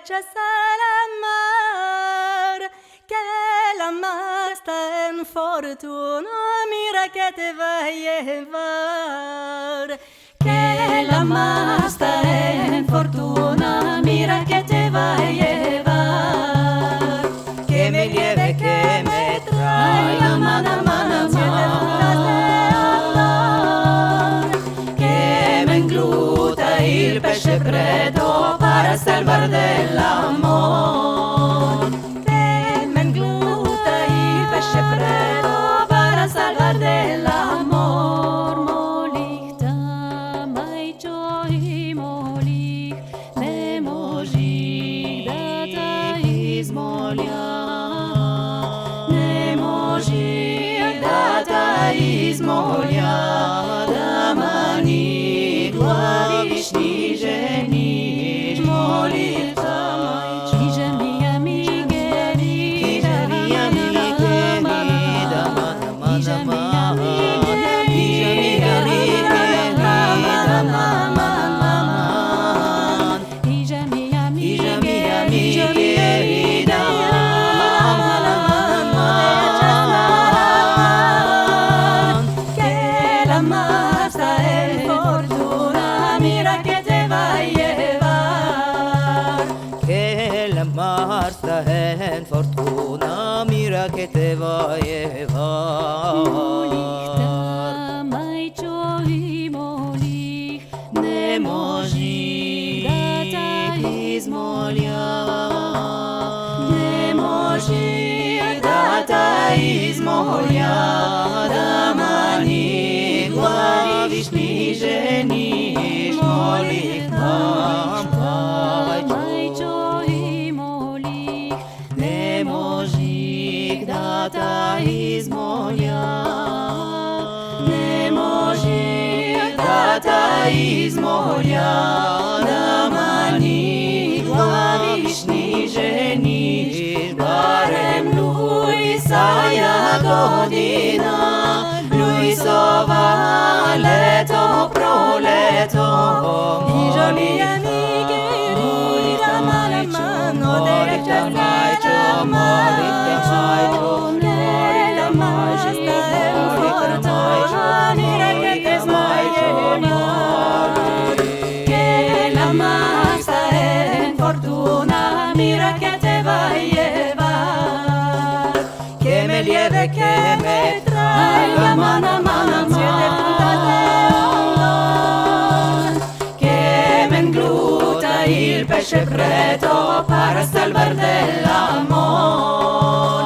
rechaza el amor, que la mar está en fortuna, mira que te va a llevar. Que la mar está en fortuna, mira que te va a llevar. Que me lleve, que me traiga, mana, mana, siete puntas de amor. Que me engluta el pesce preto para salvar del amor. Que me engluta el pesce preto para salvar del amor. Molich tamai choi molich le moji data izmolia Ne moji data izmolia, damani glavishni ženiš molita. Iže mi amigeri Iže mi amigeri, dama, dama, Iže mi dama. amigeri Iže mi amigeri, dama, dama, dama. Iže mi Iže mi amigeri amigeri, dama, dama, dama. Que la masa en fortuna, mira que te va a llevar. Que la masa en fortuna, mira que te va a llevar. tamai choi molich Ne moji data izmolia, ne moji data izmolia, damani glavishni ženiš molitvam tamai tvoj. choi molich Ne moji data izmolia, ne moji data izmolia, damani glavishni ženiš, barem Luisaja godina, Luisova leto proleto. Iže mi amigeri, dama, dama, no te rechazas el amor. Que la mar está en fortuna, mira que te va a llevar. Que la mar está en fortuna, mira que te va a llevar. Que me lleve, que me traiga, mana, mana, siete puntas de amor. Que me engluta el pesce preto para salvar del amor.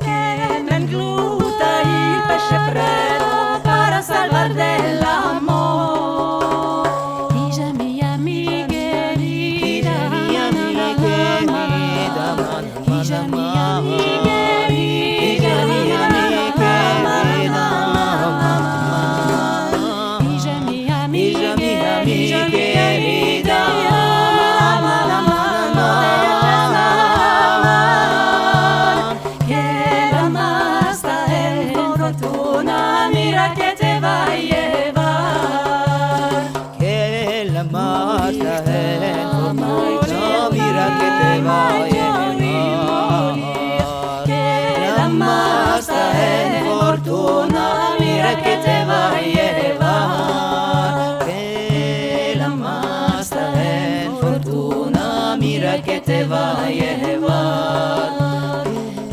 Que me engluta el pesce preto para salvar del amor. Iže mi amigeri Iže mi amigeri, dama, dama, Iže mi dama. amigeri Iže mi amigeri, dama, dama. Iže mi Iže mi amigeri, dama, dama, dama. Que la masa en fortuna, mira que te va a llevar. Que la masa en fortuna, mira que te va a llevar. Que la masa en fortuna, mira que te va a llevar. Que la masa en fortuna, mira que te va a llevar.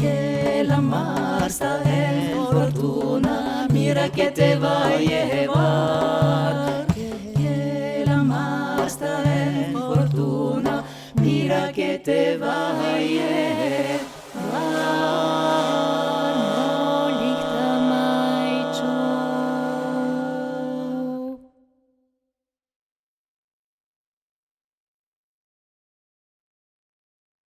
Que la masa en fortuna, mira que te va a llevar. Que la masa en fortuna, mira que te va a llevar.